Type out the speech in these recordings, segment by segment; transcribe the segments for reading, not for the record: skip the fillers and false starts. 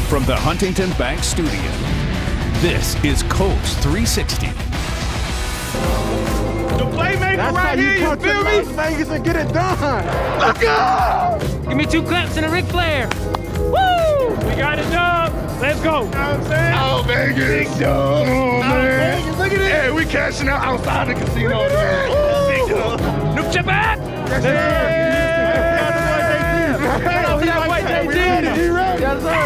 From the Huntington Bank Studio, this is Colts 360. The playmaker That's right here, you feel me? Las Vegas and get it done. Let's go! Give me 2 claps and a Ric Flair. Woo! We got it done. Let's go. You know what I'm saying? Oh, Vegas. Big dog. Oh, man. Vegas, look at this. Hey, we cashing out outside the casino. Big dog. Nook your back. Yes, sir. Yes, sir.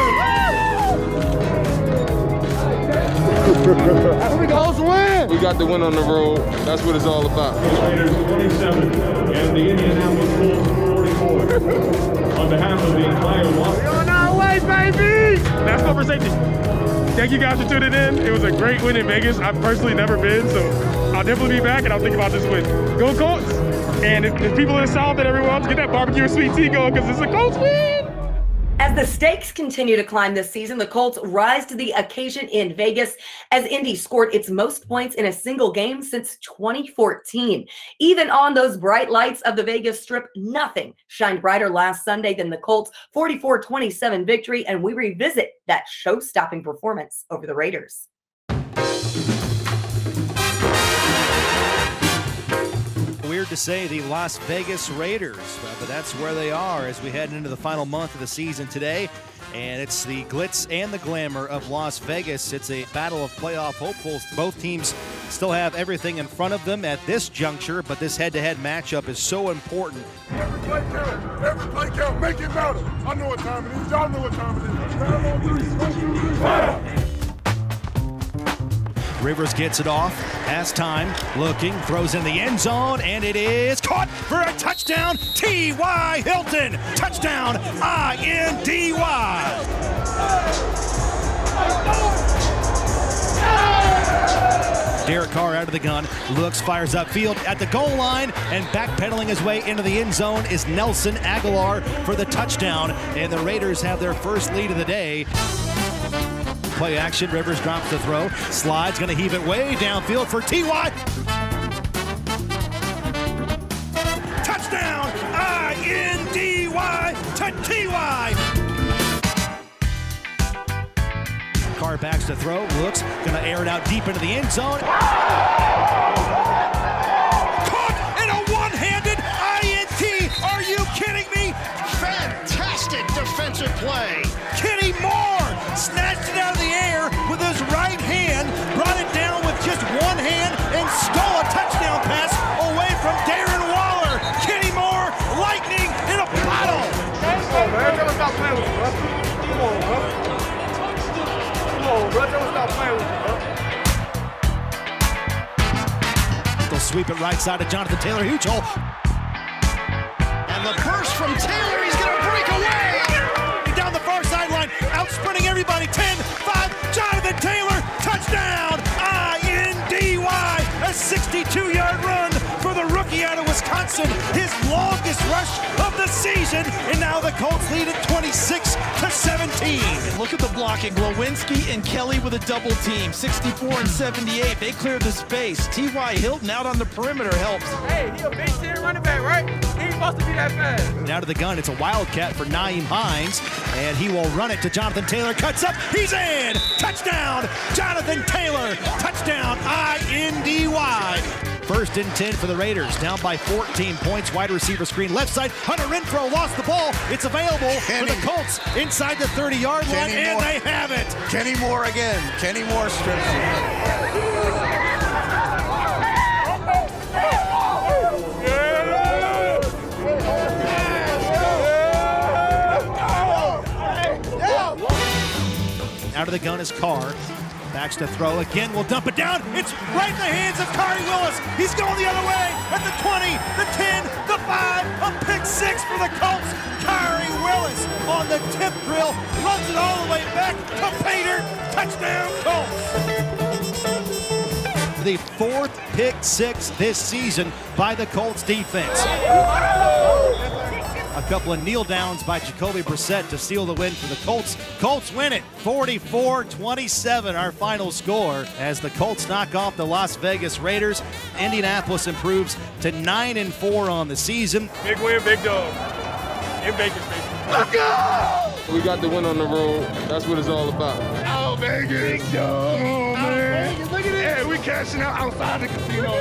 We Colts win. We got the win on the road. That's what it's all about. Raiders 27 and the Indianapolis Colts 44. On behalf of the entire Los We're on our way, baby. That's for safety. Thank you guys for tuning in. It was a great win in Vegas. I've personally never been, so I'll definitely be back and I'll think about this win. Go Colts! And if people in the South and everyone else, get that barbecue and sweet tea going because it's a Colts win! As the stakes continue to climb this season, the Colts rise to the occasion in Vegas as Indy scored its most points in a single game since 2014. Even on those bright lights of the Vegas Strip, nothing shined brighter last Sunday than the Colts' 44-27 victory, and we revisit that show-stopping performance over the Raiders. Weird to say the Las Vegas Raiders, but that's where they are as we head into the final month of the season today. And it's the glitz and the glamour of Las Vegas. It's a battle of playoff hopefuls. Both teams still have everything in front of them at this juncture, but this head-to-head matchup is so important. Every play count. Every play count. Make it matter. I know what time it is. Y'all know what time it is. Time on 3. 1, 2, 3. Fire! Rivers gets it off, has time, looking, throws in the end zone, and it is caught for a touchdown. T.Y. Hilton, touchdown, I-N-D-Y. Derek Carr out of the gun, looks, fires upfield at the goal line, and backpedaling his way into the end zone is Nelson Aguilar for the touchdown, and the Raiders have their first lead of the day. Play action, Rivers drops the throw, slides, gonna heave it way downfield for T.Y. Touchdown, I-N-D-Y to T.Y. Carr backs to throw, looks, gonna air it out deep into the end zone. Caught in a one-handed INT, are you kidding me? Fantastic defensive play. Kenny Moore snatched it out of the air with his right hand, brought it down with just one hand, and stole a touchdown pass away from Darren Waller. Kenny Moore, lightning in a bottle. Come on, man. Tell us stop playing with you, bro. Come on, bro. Come on, bro. Tell us stop playing with you, bro. They'll sweep it right side of Jonathan Taylor. Huge hole. And the burst from Taylor, he's going to break away. Down the far sideline, out sprinting everybody. 10, 5, Jonathan Taylor, touchdown, I-N-D-Y, a 62-yard run for the rookie out of Wisconsin, his longest rush of the season, and now the Colts lead at 26-17. And look at the blocking. Glowinski and Kelly with a double team, 64 and 78. They cleared the space. T.Y. Hilton out on the perimeter helps. Hey, he a big tier running back, right? He ain't supposed to be that fast. Now to the gun, it's a wildcat for Nyheim Hines, and he will run it to Jonathan Taylor. Cuts up, he's in! Touchdown, Jonathan Taylor! Touchdown, I-N-D-Y! First and 10 for the Raiders, down by 14 points. Wide receiver screen, left side. Hunter Renfrow lost the ball. It's available for the Colts inside the 30-yard line, and they have it. Kenny Moore again. Kenny Moore strips Out of the gun is Carr. Backs to throw again. Will dump it down. It's right in the hands of Khari Willis. He's going the other way at the 20, the 10, the 5. A pick 6 for the Colts. Khari Willis on the tip drill. Runs it all the way back to Pater. Touchdown Colts. The 4th pick 6 this season by the Colts defense. A couple of kneel downs by Jacoby Brissett to seal the win for the Colts. Colts win it 44-27, our final score, as the Colts knock off the Las Vegas Raiders. Indianapolis improves to 9-4 on the season. Big win, big dog. In Vegas, baby. Let's go! We got the win on the road. That's what it's all about. Oh, Vegas. Come on, man. Vegas, look at this. Yeah, we cashing out outside the casino.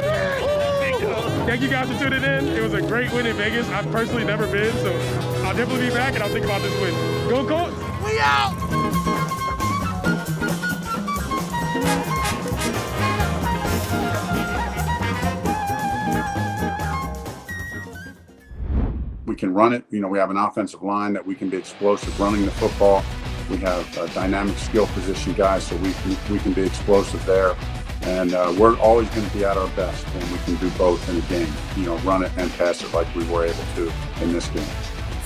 Thank you guys for tuning in. It was a great win in Vegas. I've personally never been, so I'll definitely be back, and I'll think about this win. Go Colts! We out! We can run it. You know, we have an offensive line that we can be explosive running the football. We have dynamic skill position guys, so we can be explosive there. And we're always going to be at our best when we can do both in a game. You know, run it and pass it like we were able to in this game.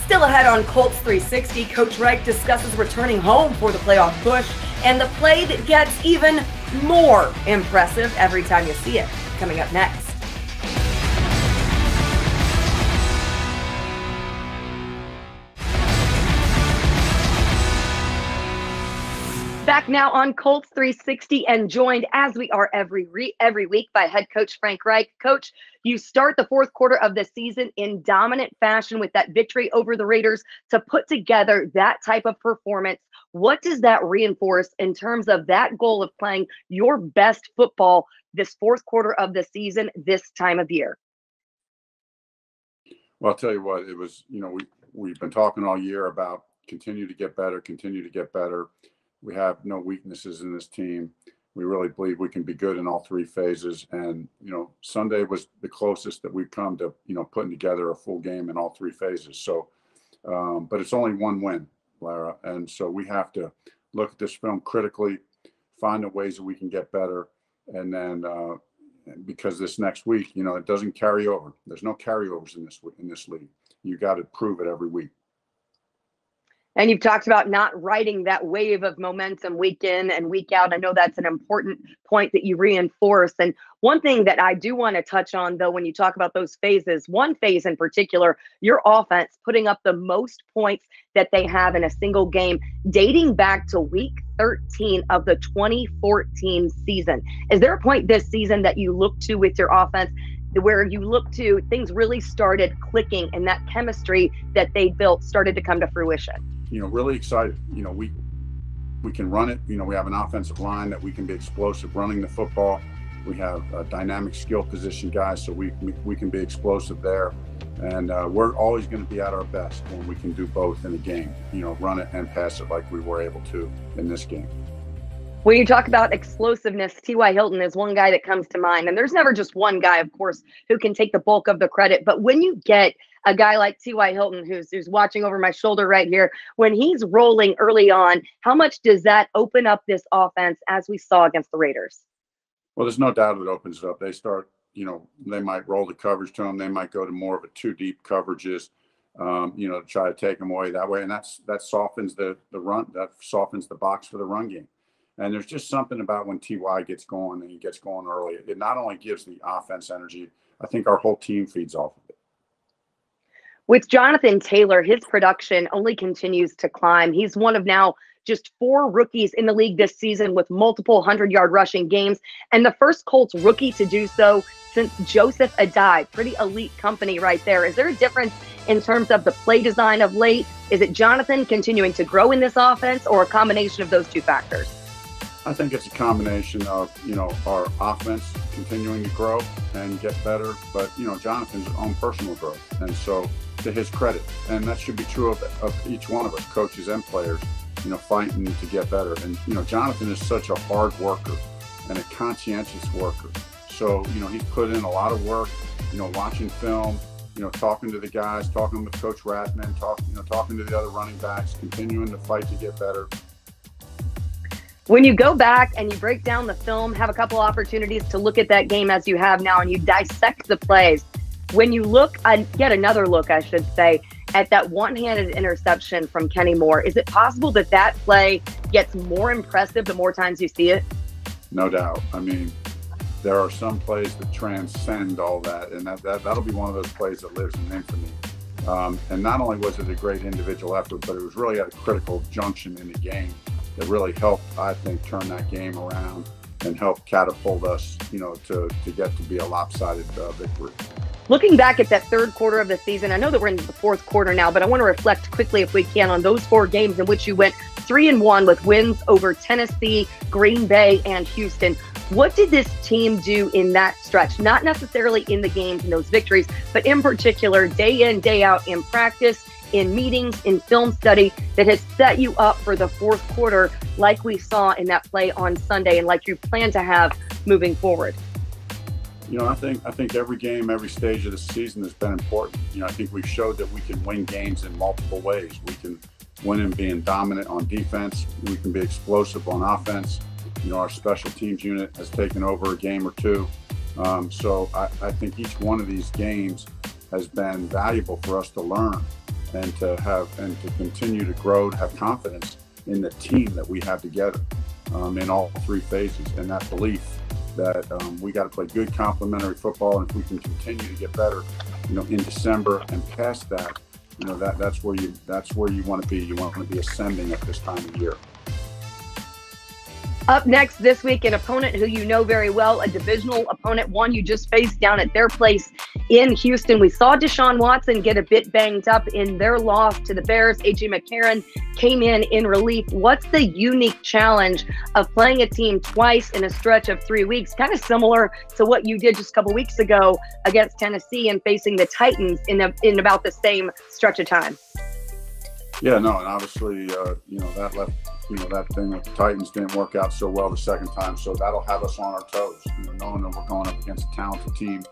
Still ahead on Colts 360, Coach Reich discusses returning home for the playoff push and the play that gets even more impressive every time you see it. Coming up next. Back now on Colts 360 and joined as we are every week by head coach Frank Reich. Coach, you start the fourth quarter of the season in dominant fashion with that victory over the Raiders to put together that type of performance. What does that reinforce in terms of that goal of playing your best football this fourth quarter of the season this time of year? Well, I'll tell you what, it was, you know, we've been talking all year about continue to get better, continue to get better. We have no weaknesses in this team. We really believe we can be good in all three phases. And, you know, Sunday was the closest that we've come to, you know, putting together a full game in all three phases. So, but it's only one win, Lara. And so we have to look at this film critically, find the ways that we can get better. And then because this next week, you know, it doesn't carry over. There's no carryovers in this league. You got to prove it every week. And you've talked about not riding that wave of momentum week in and week out. I know that's an important point that you reinforce. And one thing that I do want to touch on, though, when you talk about those phases, one phase in particular, your offense putting up the most points that they have in a single game, dating back to week 13 of the 2014 season. Is there a point this season that you look to with your offense where you look to things really started clicking and that chemistry that they built started to come to fruition? You know, really excited. You know, we can run it. You know, we have an offensive line that we can be explosive running the football. We have dynamic skill position guys, so we can be explosive there. And we're always going to be at our best when we can do both in a game. You know, run it and pass it like we were able to in this game. When you talk about explosiveness, T.Y. Hilton is one guy that comes to mind. And there's never just one guy, of course, who can take the bulk of the credit. But when you get a guy like T.Y. Hilton, who's watching over my shoulder right here, when he's rolling early on, how much does that open up this offense as we saw against the Raiders? Well, there's no doubt it opens it up. They start, you know, they might roll the coverage to them. They might go to more of a two deep coverages, you know, to try to take them away that way. And that softens the run, that softens the box for the run game. And there's just something about when T.Y. gets going and he gets going early. It not only gives the offense energy, I think our whole team feeds off of it. With Jonathan Taylor, his production only continues to climb. He's one of now just 4 rookies in the league this season with multiple 100-yard rushing games, and the first Colts rookie to do so since Joseph Adai. Pretty elite company right there. Is there a difference in terms of the play design of late? Is it Jonathan continuing to grow in this offense, or a combination of those two factors? I think it's a combination of, you know, our offense continuing to grow and get better, but, you know, Jonathan's own personal growth. And so to his credit, and that should be true of each one of us, coaches and players, you know, fighting to get better. And, you know, Jonathan is such a hard worker and a conscientious worker. So, you know, he's put in a lot of work, you know, watching film, you know, talking to the guys, talking with Coach Rathman, talking to the other running backs, continuing to fight to get better. When you go back and you break down the film, have a couple opportunities to look at that game as you have now, and you dissect the plays, when you look, get another look, I should say, at that one-handed interception from Kenny Moore, is it possible that that play gets more impressive the more times you see it? No doubt. I mean, there are some plays that transcend all that, and that'll be one of those plays that lives in infamy. And not only was it a great individual effort, but it was really at a critical junction in the game that really helped, I think, turn that game around and help catapult us, you know, to get to be a lopsided victory. Looking back at that third quarter of the season, I know that we're into the fourth quarter now, but I want to reflect quickly, if we can, on those 4 games in which you went 3-1 with wins over Tennessee, Green Bay, and Houston. What did this team do in that stretch? Not necessarily in the games and those victories, but in particular, day in, day out in practice, in meetings, in film study, that has set you up for the fourth quarter like we saw in that play on Sunday and like you plan to have moving forward? You know, I think every game, every stage of the season has been important. You know, I think we've showed that we can win games in multiple ways. We can win in being dominant on defense. We can be explosive on offense. You know, our special teams unit has taken over a game or two. So I think each one of these games has been valuable for us to learn and to continue to grow, to have confidence in the team that we have together in all 3 phases, and that belief that we got to play good complementary football, and if we can continue to get better, you know, in December and past that, you know, that's where you want to be. You want to be ascending at this time of year. Up next this week, an opponent who you know very well, a divisional opponent, one you just faced down at their place in Houston. We saw Deshaun Watson get a bit banged up in their loss to the Bears. A.J. McCarron came in relief. What's the unique challenge of playing a team twice in a stretch of 3 weeks? Kind of similar to what you did just a couple weeks ago against Tennessee and facing the Titans in about the same stretch of time. Yeah, no, and obviously, you know, that thing with the Titans didn't work out so well the second time, so that'll have us on our toes. You know, knowing that we're going up against a talented team.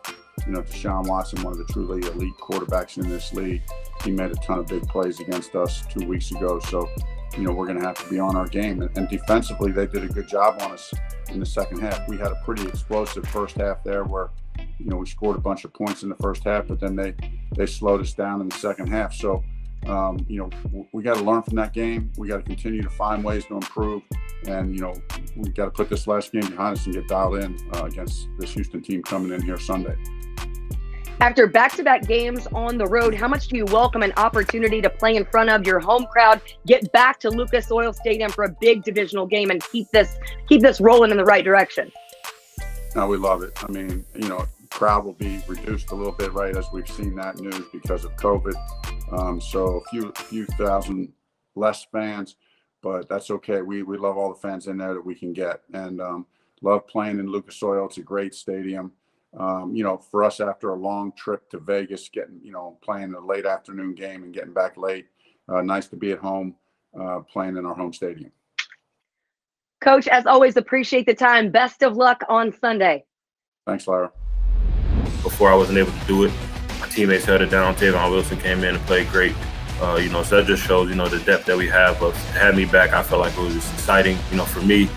You know, Deshaun Watson, one of the truly elite quarterbacks in this league, he made a ton of big plays against us 2 weeks ago. So, you know, we're going to have to be on our game. And defensively, they did a good job on us in the second half. We had a pretty explosive first half there where, you know, we scored a bunch of points in the first half, but then they slowed us down in the second half. So, you know, we got to learn from that game. We got to continue to find ways to improve. And, you know, we got to put this last game behind us and get dialed in against this Houston team coming in here Sunday. After back-to-back games on the road, how much do you welcome an opportunity to play in front of your home crowd, get back to Lucas Oil Stadium for a big divisional game, and keep this rolling in the right direction? No, we love it. I mean, you know, crowd will be reduced a little bit, right, as we've seen that news because of COVID. So a few thousand less fans, but that's okay. We love all the fans in there that we can get, and love playing in Lucas Oil. It's a great stadium. You know, for us after a long trip to Vegas, playing a late afternoon game and getting back late, nice to be at home, playing in our home stadium. Coach, as always, appreciate the time. Best of luck on Sunday. Thanks, Lara. Before I wasn't able to do it, my teammates held it down. Tavon Wilson came in and played great. So that just shows, the depth that we have. But to have me back, I felt like it was just exciting, for me,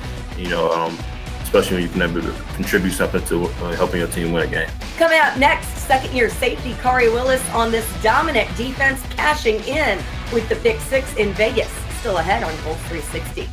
especially when you can contribute something to helping your team win a game. Coming up next, second-year safety Khari Willis on this dominant defense, cashing in with the pick six in Vegas. Still ahead on Colts 360.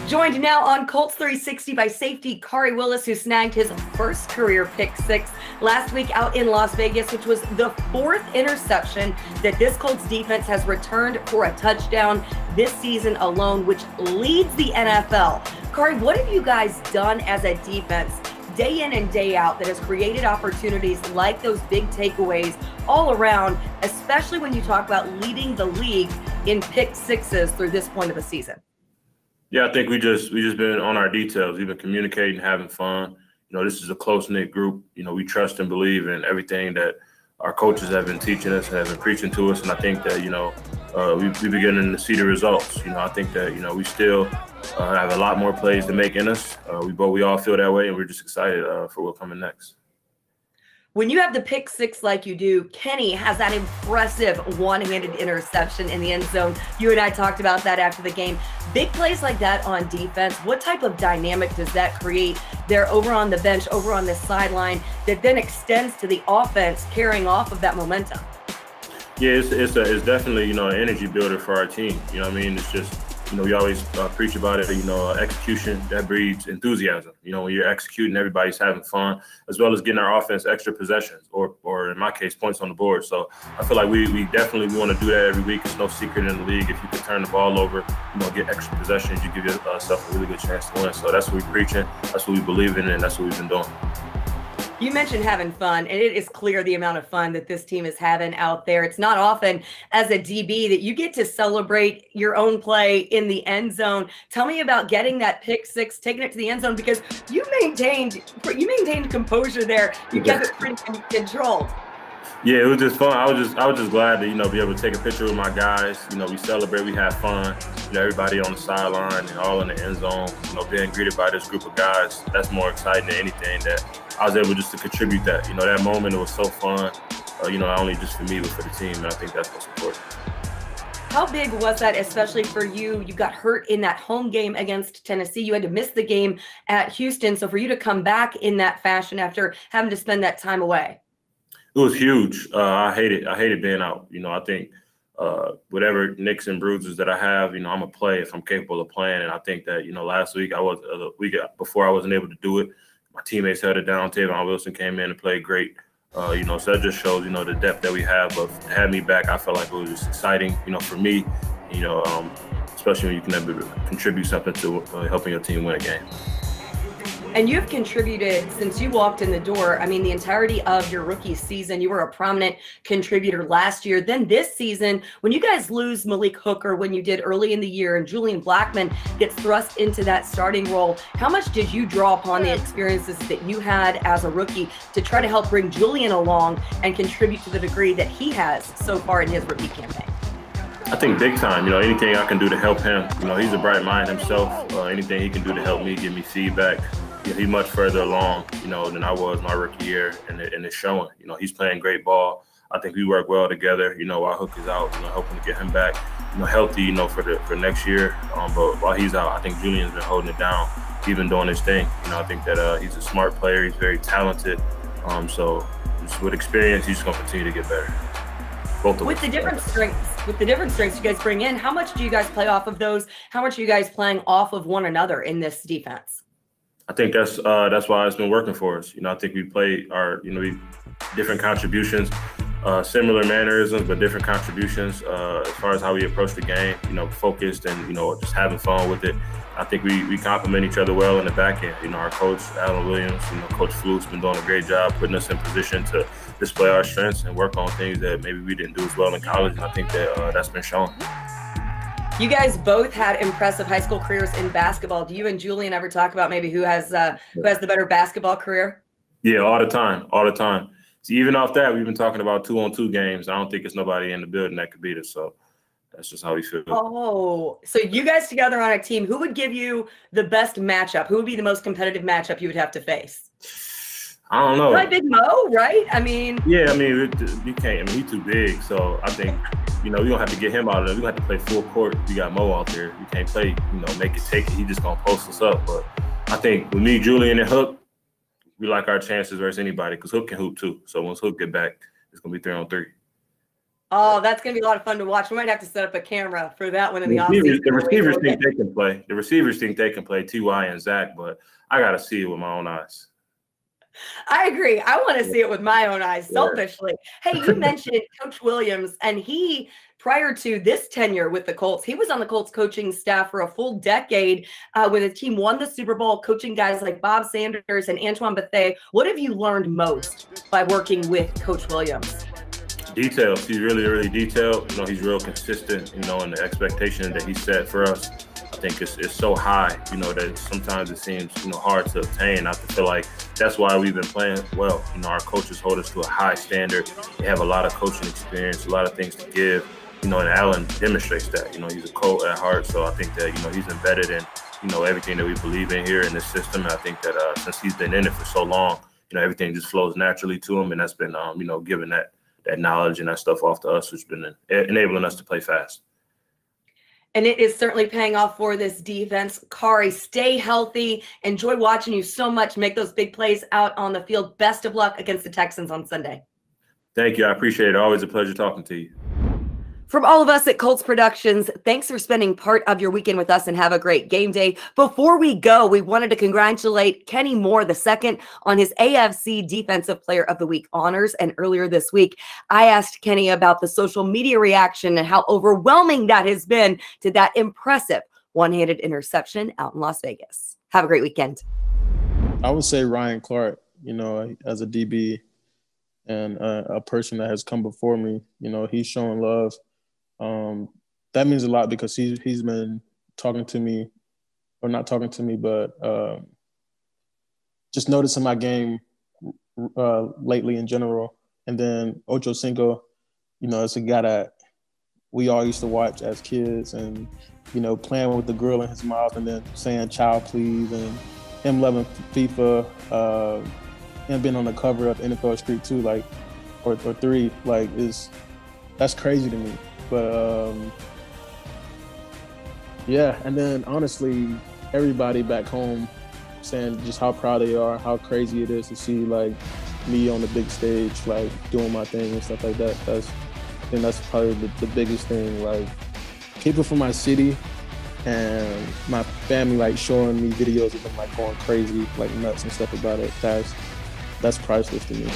Joined now on Colts 360 by safety Khari Willis, who snagged his first career pick six last week out in Las Vegas, which was the fourth interception that this Colts defense has returned for a touchdown this season alone, which leads the NFL. Khari, what have you guys done as a defense day in and day out that has created opportunities like those big takeaways all around, especially when you talk about leading the league in pick sixes through this point of the season? Yeah, I think we just been on our details. We've been communicating, having fun. This is a close-knit group. We trust and believe in everything that our coaches have been teaching us and have been preaching to us. And I think that, we're beginning to see the results. I think that, we still have a lot more plays to make in us. We all feel that way, and we're just excited for what's coming next. When you have the pick six like you do, Kenny has that impressive one-handed interception in the end zone. You and I talked about that after the game. Big plays like that on defense, what type of dynamic does that create there over on the bench, over on the sideline, that then extends to the offense carrying off of that momentum? Yeah, it's definitely, an energy builder for our team. It's just we always preach about it. Execution that breeds enthusiasm. When you're executing, everybody's having fun, as well as getting our offense extra possessions, or in my case, points on the board. So I feel like we definitely want to do that every week. It's no secret in the league. If you can turn the ball over, get extra possessions, you give yourself a really good chance to win. So that's what we're preaching. That's what we believe in, and that's what we've been doing. You mentioned having fun, and it is clear the amount of fun that this team is having out there. It's not often as a DB that you get to celebrate your own play in the end zone. Tell me about getting that pick six, taking it to the end zone, because you maintained composure there. You kept it pretty controlled. Yeah, it was just fun. I was just glad to be able to take a picture with my guys. We celebrate, we have fun. Everybody on the sideline and all in the end zone. Being greeted by this group of guys. That's more exciting than anything. That I was able just to contribute that. That moment, it was so fun. Not only just for me but for the team. And I think that's what's important. How big was that, especially for you? You got hurt in that home game against Tennessee. You had to miss the game at Houston. So for you to come back in that fashion after having to spend that time away. It was huge. I hated being out. I think whatever nicks and bruises that I have, I'm going to play if I'm capable of playing. And I think that, last week, the week before I wasn't able to do it. My teammates held it down. Tavon Wilson came in and played great. So that just shows, the depth that we have. But to have me back, I felt like it was just exciting, for me, especially when you can contribute something to helping your team win a game. And you've contributed since you walked in the door. I mean, the entirety of your rookie season, you were a prominent contributor last year. Then this season, when you guys lose Malik Hooker, when you did early in the year, and Julian Blackmon gets thrust into that starting role, how much did you draw upon the experiences that you had as a rookie to try to help bring Julian along and contribute to the degree that he has so far in his rookie campaign? I think big time. Anything I can do to help him. He's a bright mind himself. Anything he can do to help me, give me feedback. He's much further along, than I was my rookie year, and it's showing. He's playing great ball. I think we work well together. While Hook is out, helping to get him back, healthy, for next year. But while he's out, I think Julian's been holding it down. He's been doing his thing. I think that he's a smart player. He's very talented. So just with experience, he's just gonna continue to get better. Both of with us. the different strengths you guys bring in, how much do you guys play off of those? How much are you guys playing off of one another in this defense? I think that's why it's been working for us. I think we play our, different contributions, similar mannerisms, but different contributions as far as how we approach the game, focused and, just having fun with it. I think we complement each other well in the back end. Our coach, Alan Williams, Coach Fluke's been doing a great job putting us in position to display our strengths and work on things that maybe we didn't do as well in college. And I think that that's been shown. You guys both had impressive high school careers in basketball. Do you and Julian ever talk about maybe who has the better basketball career? Yeah, all the time. See, even off that, we've been talking about 2-on-2 games. I don't think it's nobody in the building that could beat us. So that's just how we feel. Oh, so you guys together on a team, who would give you the best matchup? Who would be the most competitive matchup you would have to face? I don't know. Probably Big Mo, right? Yeah, you can't. He's too big. So I think, we don't have to get him out of there. We have to play full court. We got Mo out there. We can't play, make it, take it. He just going to post us up. But I think with me, Julian, and Hook, we like our chances versus anybody because Hook can hoop too. So once Hook get back, it's going to be 3-on-3. Oh, that's going to be a lot of fun to watch. We might have to set up a camera for that one in the offseason. The receivers think they can play. The receivers think they can play T.Y. and Zach, but I got to see it with my own eyes. I agree. I want to see it with my own eyes, selfishly. Hey, you mentioned Coach Williams, and he, prior to this tenure with the Colts, he was on the Colts coaching staff for a full decade when the team won the Super Bowl, coaching guys like Bob Sanders and Antoine Bethea. What have you learned most by working with Coach Williams? Details. He's really, really detailed. He's real consistent, in the expectation that he set for us. I think it's so high, that sometimes it seems, hard to obtain. I feel like that's why we've been playing well. Our coaches hold us to a high standard. They have a lot of coaching experience, a lot of things to give, and Allen demonstrates that. He's a Colt at heart, so I think that, he's embedded in, everything that we believe in here in this system. And I think that since he's been in it for so long, everything just flows naturally to him, and that's been, giving that knowledge and that stuff off to us, which has been enabling us to play fast. And it is certainly paying off for this defense. Khari, stay healthy. Enjoy watching you so much. Make those big plays out on the field. Best of luck against the Texans on Sunday. Thank you. I appreciate it. Always a pleasure talking to you. From all of us at Colts Productions, thanks for spending part of your weekend with us and have a great game day. Before we go, we wanted to congratulate Kenny Moore II on his AFC Defensive Player of the Week honors. And earlier this week, I asked Kenny about the social media reaction and how overwhelming that has been to that impressive one-handed interception out in Las Vegas. Have a great weekend. I would say Ryan Clark, as a DB and a person that has come before me, he's showing love. That means a lot because he's been talking to me, or not talking to me, but just noticing my game lately in general. And then Ocho Cinco, it's a guy that we all used to watch as kids, and playing with the grill in his mouth and then saying "child please," and him loving FIFA, and being on the cover of NFL Street 2, or 3, that's crazy to me. But yeah, and then honestly, everybody back home saying just how proud they are, how crazy it is to see me on the big stage, doing my thing and stuff like that. I think that's probably the biggest thing. People from my city and my family showing me videos of them going crazy, nuts and stuff about it. That's priceless to me.